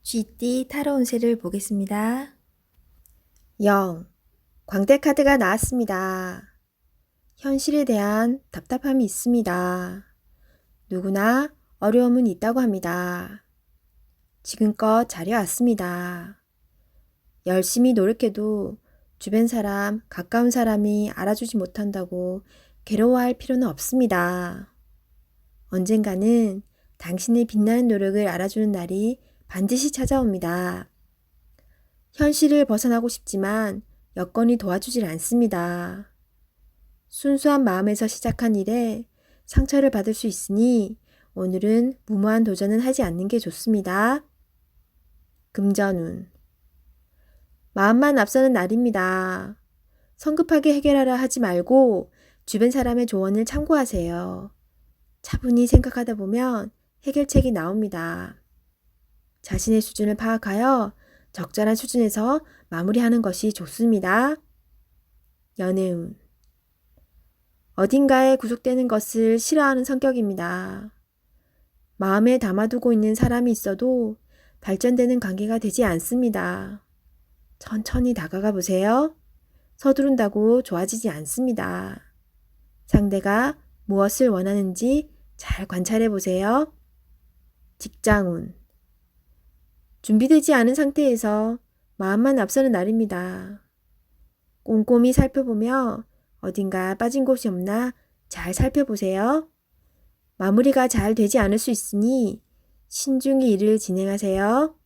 쥐띠 타로 운세를 보겠습니다. 0. 광대카드가 나왔습니다. 현실에 대한 답답함이 있습니다. 누구나 어려움은 있다고 합니다. 지금껏 잘해왔습니다. 열심히 노력해도 주변 사람, 가까운 사람이 알아주지 못한다고 괴로워할 필요는 없습니다. 언젠가는 당신의 빛나는 노력을 알아주는 날이 반드시 찾아옵니다. 현실을 벗어나고 싶지만 여건이 도와주질 않습니다. 순수한 마음에서 시작한 일에 상처를 받을 수 있으니 오늘은 무모한 도전은 하지 않는 게 좋습니다. 금전운. 마음만 앞서는 날입니다. 성급하게 해결하려 하지 말고 주변 사람의 조언을 참고하세요. 차분히 생각하다 보면 해결책이 나옵니다. 자신의 수준을 파악하여 적절한 수준에서 마무리하는 것이 좋습니다. 연애운. 어딘가에 구속되는 것을 싫어하는 성격입니다. 마음에 담아두고 있는 사람이 있어도 발전되는 관계가 되지 않습니다. 천천히 다가가 보세요. 서두른다고 좋아지지 않습니다. 상대가 무엇을 원하는지 잘 관찰해 보세요. 직장운. 준비되지 않은 상태에서 마음만 앞서는 날입니다. 꼼꼼히 살펴보며 어딘가 빠진 곳이 없나 잘 살펴보세요. 마무리가 잘 되지 않을 수 있으니 신중히 일을 진행하세요.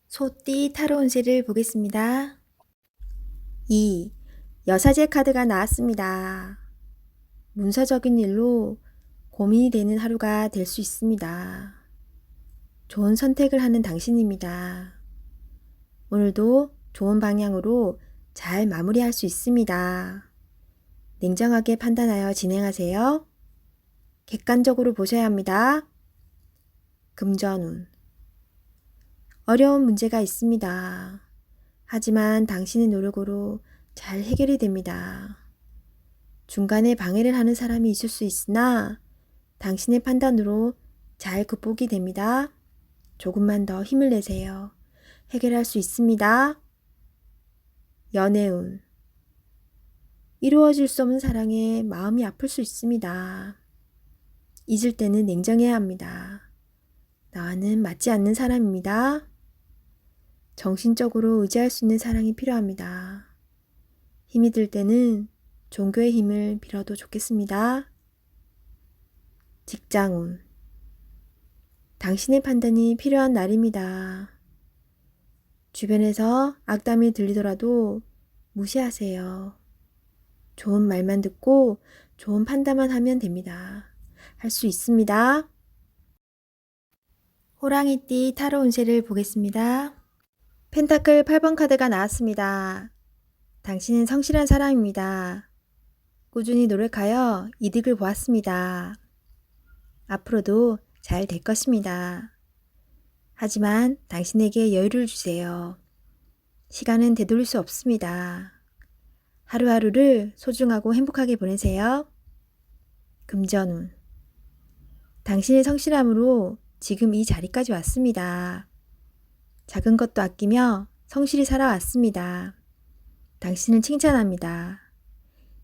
소띠 타로 운세를 보겠습니다. 2. 여사제 카드가 나왔습니다. 문서적인 일로 고민이 되는 하루가 될 수 있습니다. 좋은 선택을 하는 당신입니다. 오늘도 좋은 방향으로 잘 마무리할 수 있습니다. 냉정하게 판단하여 진행하세요. 객관적으로 보셔야 합니다. 금전운. 어려운 문제가 있습니다. 하지만 당신의 노력으로 잘 해결이 됩니다. 중간에 방해를 하는 사람이 있을 수 있으나 당신의 판단으로 잘 극복이 됩니다. 조금만 더 힘을 내세요. 해결할 수 있습니다. 연애운. 이루어질 수 없는 사랑에 마음이 아플 수 있습니다. 잊을 때는 냉정해야 합니다. 나와는 맞지 않는 사람입니다. 정신적으로 의지할 수 있는 사랑이 필요합니다. 힘이 들 때는 종교의 힘을 빌어도 좋겠습니다. 직장운. 당신의 판단이 필요한 날입니다. 주변에서 악담이 들리더라도 무시하세요. 좋은 말만 듣고 좋은 판단만 하면 됩니다. 할 수 있습니다. 호랑이띠 타로 운세를 보겠습니다. 펜타클 8번 카드가 나왔습니다. 당신은 성실한 사람입니다. 꾸준히 노력하여 이득을 보았습니다. 앞으로도 잘 될 것입니다. 하지만 당신에게 여유를 주세요. 시간은 되돌릴 수 없습니다. 하루하루를 소중하고 행복하게 보내세요. 금전운. 당신의 성실함으로 지금 이 자리까지 왔습니다. 작은 것도 아끼며 성실히 살아왔습니다. 당신을 칭찬합니다.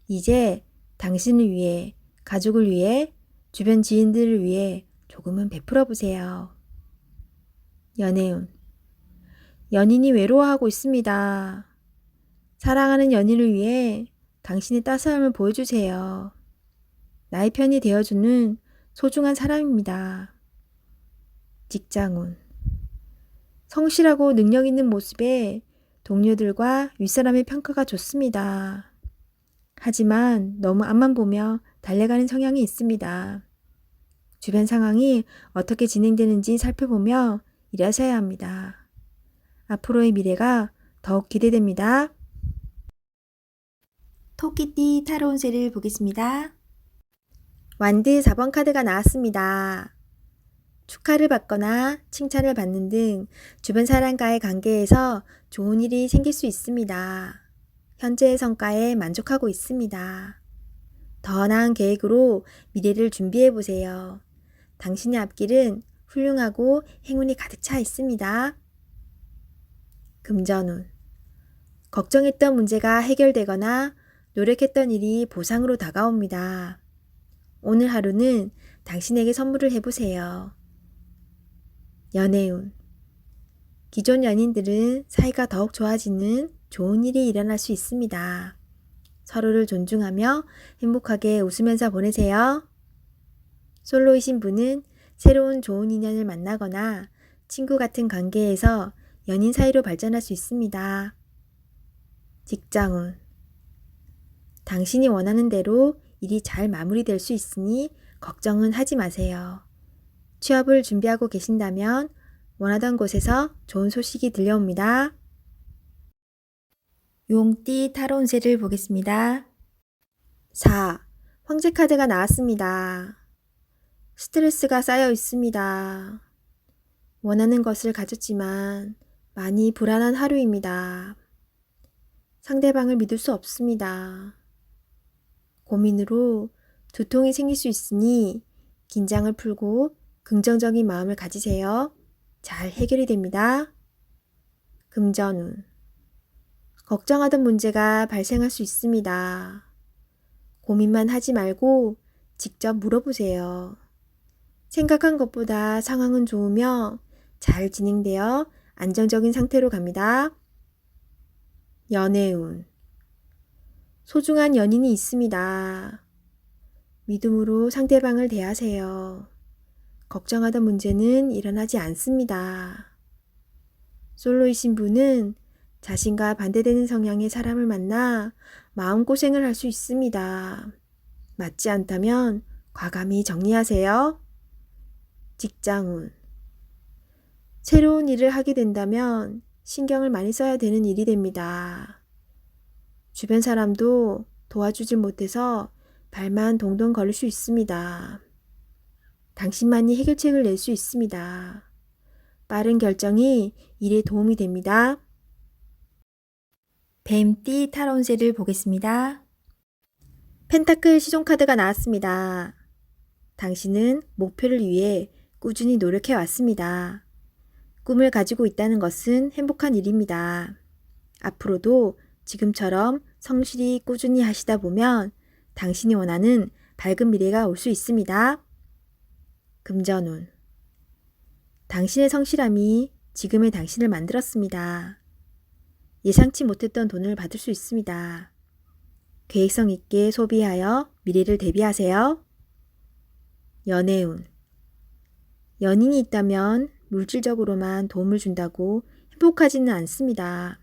이제 당신을 위해, 가족을 위해, 주변 지인들을 위해 조금은 베풀어 보세요. 연애운. 연인이 외로워하고 있습니다. 사랑하는 연인을 위해 당신의 따스함을 보여주세요. 나의 편이 되어주는 소중한 사람입니다. 직장운. 성실하고 능력 있는 모습에 동료들과 윗사람의 평가가 좋습니다. 하지만 너무 앞만 보며 달려가는 성향이 있습니다. 주변 상황이 어떻게 진행되는지 살펴보며 일하셔야 합니다. 앞으로의 미래가 더욱 기대됩니다. 토끼띠 타로 운세를 보겠습니다. 완드 4번 카드가 나왔습니다. 축하를 받거나 칭찬을 받는 등 주변 사람과의 관계에서 좋은 일이 생길 수 있습니다. 현재의 성과에 만족하고 있습니다. 더 나은 계획으로 미래를 준비해 보세요. 당신의 앞길은 훌륭하고 행운이 가득 차 있습니다. 금전운. 걱정했던 문제가 해결되거나 노력했던 일이 보상으로 다가옵니다. 오늘 하루는 당신에게 선물을 해보세요. 연애운. 기존 연인들은 사이가 더욱 좋아지는 좋은 일이 일어날 수 있습니다. 서로를 존중하며 행복하게 웃으면서 보내세요. 솔로이신 분은 새로운 좋은 인연을 만나거나 친구 같은 관계에서 연인 사이로 발전할 수 있습니다. 직장운. 당신이 원하는 대로 일이 잘 마무리될 수 있으니 걱정은 하지 마세요. 취업을 준비하고 계신다면 원하던 곳에서 좋은 소식이 들려옵니다. 용띠 타로 운세를 보겠습니다. 4. 황제 카드가 나왔습니다. 스트레스가 쌓여 있습니다. 원하는 것을 가졌지만 많이 불안한 하루입니다. 상대방을 믿을 수 없습니다. 고민으로 두통이 생길 수 있으니 긴장을 풀고 긍정적인 마음을 가지세요. 잘 해결이 됩니다. 금전운. 걱정하던 문제가 발생할 수 있습니다. 고민만 하지 말고 직접 물어보세요. 생각한 것보다 상황은 좋으며 잘 진행되어 안정적인 상태로 갑니다. 연애운. 소중한 연인이 있습니다. 믿음으로 상대방을 대하세요. 걱정하던 문제는 일어나지 않습니다. 솔로이신 분은 자신과 반대되는 성향의 사람을 만나 마음고생을 할 수 있습니다. 맞지 않다면 과감히 정리하세요. 직장운. 새로운 일을 하게 된다면 신경을 많이 써야 되는 일이 됩니다. 주변 사람도 도와주질 못해서 발만 동동 걸릴 수 있습니다. 당신만이 해결책을 낼 수 있습니다. 빠른 결정이 일에 도움이 됩니다. 뱀띠 타로 운세를 보겠습니다. 펜타클 시종카드가 나왔습니다. 당신은 목표를 위해 꾸준히 노력해 왔습니다. 꿈을 가지고 있다는 것은 행복한 일입니다. 앞으로도 지금처럼 성실히 꾸준히 하시다 보면 당신이 원하는 밝은 미래가 올 수 있습니다. 금전운. 당신의 성실함이 지금의 당신을 만들었습니다. 예상치 못했던 돈을 받을 수 있습니다. 계획성 있게 소비하여 미래를 대비하세요. 연애운. 연인이 있다면 물질적으로만 도움을 준다고 행복하지는 않습니다.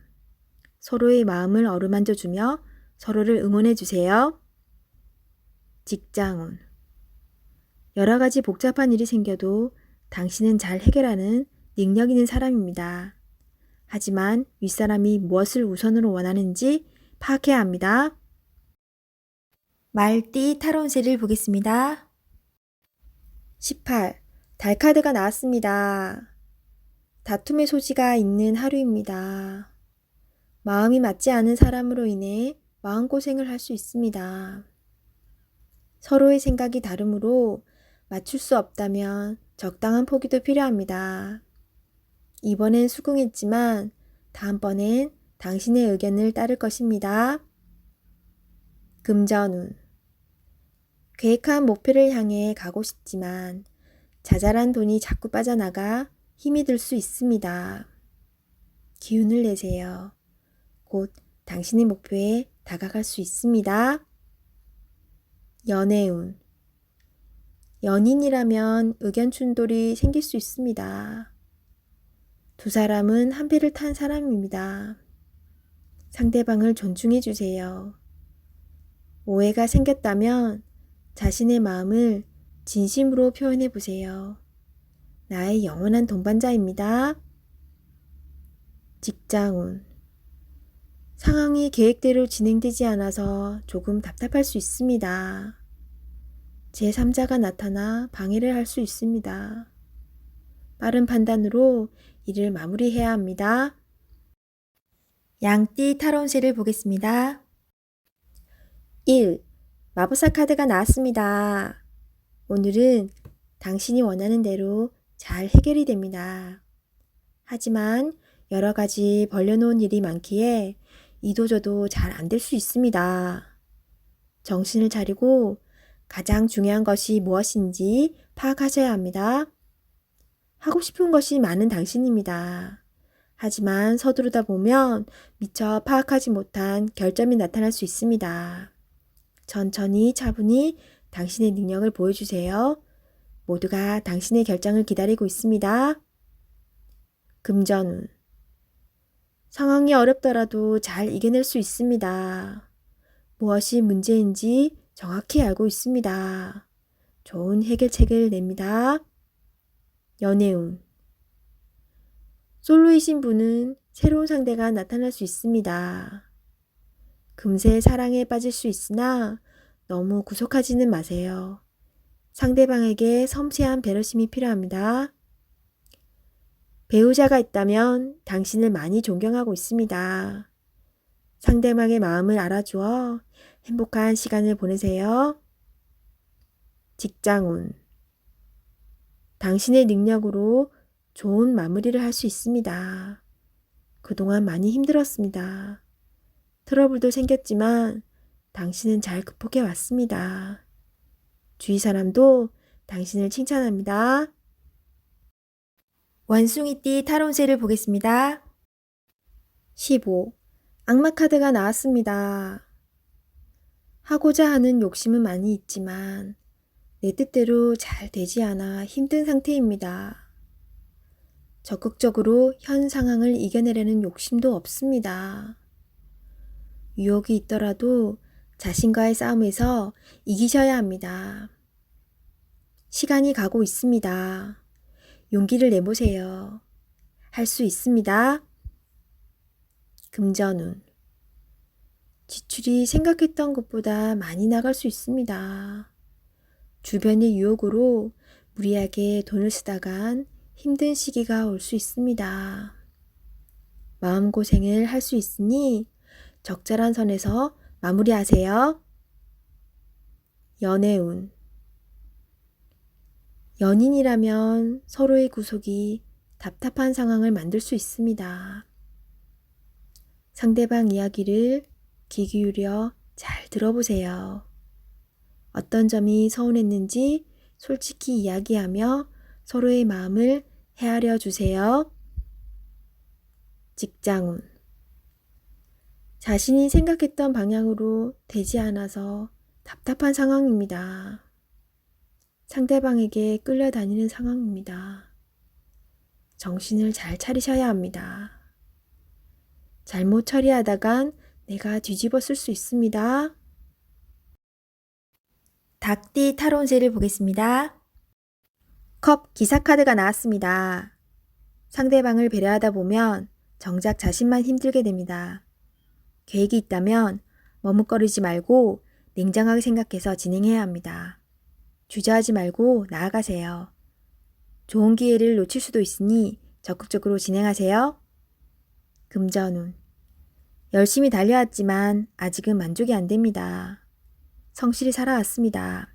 서로의 마음을 어루만져주며 서로를 응원해 주세요. 직장운. 여러 가지 복잡한 일이 생겨도 당신은 잘 해결하는 능력 있는 사람입니다. 하지만 윗사람이 무엇을 우선으로 원하는지 파악해야 합니다. 말띠 타로 운세를 보겠습니다. 18. 달 카드가 나왔습니다. 다툼의 소지가 있는 하루입니다. 마음이 맞지 않은 사람으로 인해 마음고생을 할 수 있습니다. 서로의 생각이 다르므로 맞출 수 없다면 적당한 포기도 필요합니다. 이번엔 수긍했지만 다음번엔 당신의 의견을 따를 것입니다. 금전운. 계획한 목표를 향해 가고 싶지만 자잘한 돈이 자꾸 빠져나가 힘이 들 수 있습니다. 기운을 내세요. 곧 당신의 목표에 다가갈 수 있습니다. 연애운. 연인이라면 의견 충돌이 생길 수 있습니다. 두 사람은 한 배를 탄 사람입니다. 상대방을 존중해 주세요. 오해가 생겼다면 자신의 마음을 진심으로 표현해 보세요. 나의 영원한 동반자입니다. 직장운. 상황이 계획대로 진행되지 않아서 조금 답답할 수 있습니다. 제3자가 나타나 방해를 할 수 있습니다. 빠른 판단으로 일을 마무리해야 합니다. 양띠 타로 운세를 보겠습니다. 1. 마법사 카드가 나왔습니다. 오늘은 당신이 원하는 대로 잘 해결이 됩니다. 하지만 여러 가지 벌려놓은 일이 많기에 이도저도 잘 안 될 수 있습니다. 정신을 차리고 가장 중요한 것이 무엇인지 파악하셔야 합니다. 하고 싶은 것이 많은 당신입니다. 하지만 서두르다 보면 미처 파악하지 못한 결점이 나타날 수 있습니다. 천천히 차분히 당신의 능력을 보여주세요. 모두가 당신의 결정을 기다리고 있습니다. 금전운. 상황이 어렵더라도 잘 이겨낼 수 있습니다. 무엇이 문제인지 정확히 알고 있습니다. 좋은 해결책을 냅니다. 연애운. 솔로이신 분은 새로운 상대가 나타날 수 있습니다. 금세 사랑에 빠질 수 있으나 너무 구속하지는 마세요. 상대방에게 섬세한 배려심이 필요합니다. 배우자가 있다면 당신을 많이 존경하고 있습니다. 상대방의 마음을 알아주어 행복한 시간을 보내세요. 직장운. 당신의 능력으로 좋은 마무리를 할 수 있습니다. 그동안 많이 힘들었습니다. 트러블도 생겼지만 당신은 잘 극복해 왔습니다. 주위 사람도 당신을 칭찬합니다. 원숭이띠 타로운세를 보겠습니다. 15. 악마 카드가 나왔습니다. 하고자 하는 욕심은 많이 있지만 내 뜻대로 잘 되지 않아 힘든 상태입니다. 적극적으로 현 상황을 이겨내려는 욕심도 없습니다. 유혹이 있더라도 자신과의 싸움에서 이기셔야 합니다. 시간이 가고 있습니다. 용기를 내보세요. 할 수 있습니다. 금전운. 지출이 생각했던 것보다 많이 나갈 수 있습니다. 주변의 유혹으로 무리하게 돈을 쓰다간 힘든 시기가 올 수 있습니다. 마음고생을 할 수 있으니 적절한 선에서 마무리하세요. 연애운. 연인이라면 서로의 구속이 답답한 상황을 만들 수 있습니다. 상대방 이야기를 귀 기울여 잘 들어보세요. 어떤 점이 서운했는지 솔직히 이야기하며 서로의 마음을 헤아려 주세요. 직장운. 자신이 생각했던 방향으로 되지 않아서 답답한 상황입니다. 상대방에게 끌려다니는 상황입니다. 정신을 잘 차리셔야 합니다. 잘못 처리하다간 내가 뒤집어 쓸 수 있습니다. 닭띠 타로운세를 보겠습니다. 컵 기사 카드가 나왔습니다. 상대방을 배려하다 보면 정작 자신만 힘들게 됩니다. 계획이 있다면 머뭇거리지 말고 냉정하게 생각해서 진행해야 합니다. 주저하지 말고 나아가세요. 좋은 기회를 놓칠 수도 있으니 적극적으로 진행하세요. 금전운. 열심히 달려왔지만 아직은 만족이 안 됩니다. 성실히 살아왔습니다.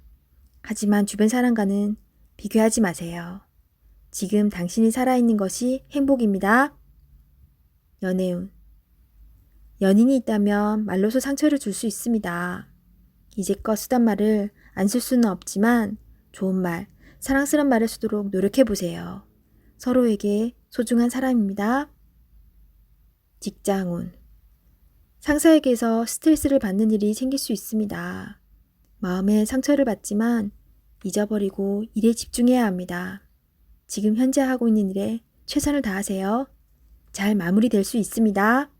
하지만 주변 사람과는 비교하지 마세요. 지금 당신이 살아있는 것이 행복입니다. 연애운. 연인이 있다면 말로서 상처를 줄 수 있습니다. 이제껏 쓰던 말을 안 쓸 수는 없지만 좋은 말, 사랑스러운 말을 쓰도록 노력해보세요. 서로에게 소중한 사람입니다. 직장운. 상사에게서 스트레스를 받는 일이 생길 수 있습니다. 마음에 상처를 받지만 잊어버리고 일에 집중해야 합니다. 지금 현재 하고 있는 일에 최선을 다하세요. 잘 마무리될 수 있습니다.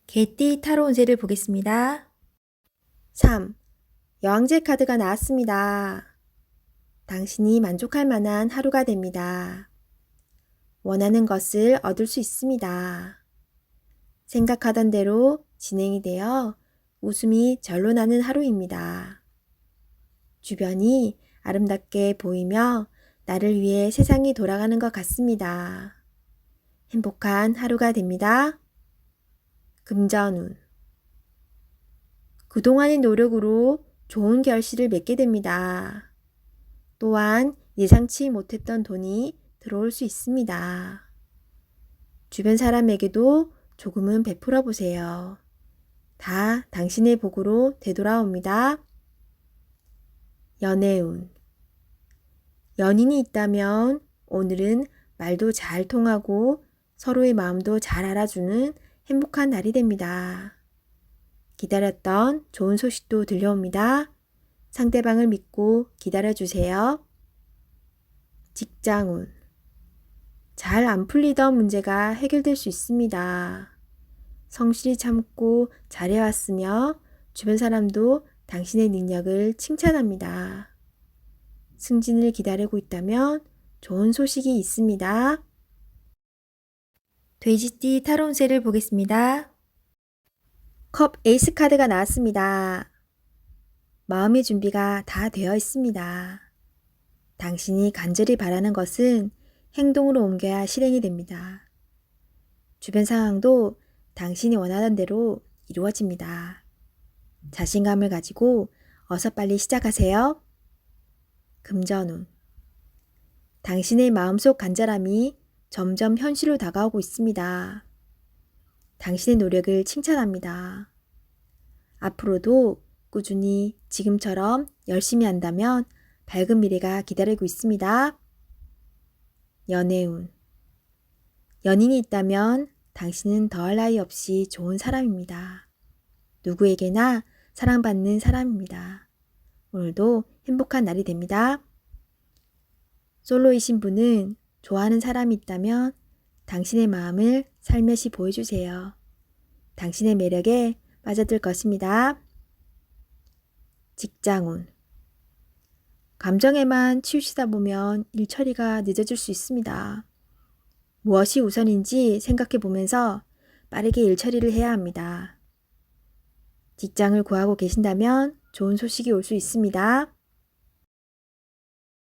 개띠 타로 운세를 보겠습니다. 3. 여왕제 카드가 나왔습니다. 당신이 만족할 만한 하루가 됩니다. 원하는 것을 얻을 수 있습니다. 생각하던 대로 진행이 되어 웃음이 절로 나는 하루입니다. 주변이 아름답게 보이며 나를 위해 세상이 돌아가는 것 같습니다. 행복한 하루가 됩니다. 금전운. 그동안의 노력으로 좋은 결실을 맺게 됩니다. 또한 예상치 못했던 돈이 들어올 수 있습니다. 주변 사람에게도 조금은 베풀어 보세요. 다 당신의 복으로 되돌아옵니다. 연애운. 연인이 있다면 오늘은 말도 잘 통하고 서로의 마음도 잘 알아주는 행복한 날이 됩니다. 기다렸던 좋은 소식도 들려옵니다. 상대방을 믿고 기다려주세요. 직장운. 잘 안 풀리던 문제가 해결될 수 있습니다. 성실히 참고 잘해왔으며 주변 사람도 당신의 능력을 칭찬합니다. 승진을 기다리고 있다면 좋은 소식이 있습니다. 돼지띠 타로 운세를 보겠습니다. 컵 에이스 카드가 나왔습니다. 마음의 준비가 다 되어 있습니다. 당신이 간절히 바라는 것은 행동으로 옮겨야 실행이 됩니다. 주변 상황도 당신이 원하는 대로 이루어집니다. 자신감을 가지고 어서 빨리 시작하세요. 금전운. 당신의 마음속 간절함이 점점 현실로 다가오고 있습니다. 당신의 노력을 칭찬합니다. 앞으로도 꾸준히 지금처럼 열심히 한다면 밝은 미래가 기다리고 있습니다. 연애운. 연인이 있다면 당신은 더할 나위 없이 좋은 사람입니다. 누구에게나 사랑받는 사람입니다. 오늘도 행복한 날이 됩니다. 솔로이신 분은 좋아하는 사람이 있다면 당신의 마음을 살며시 보여주세요. 당신의 매력에 빠져들 것입니다. 직장운. 감정에만 치우치다 보면 일 처리가 늦어질 수 있습니다. 무엇이 우선인지 생각해 보면서 빠르게 일 처리를 해야 합니다. 직장을 구하고 계신다면 좋은 소식이 올 수 있습니다.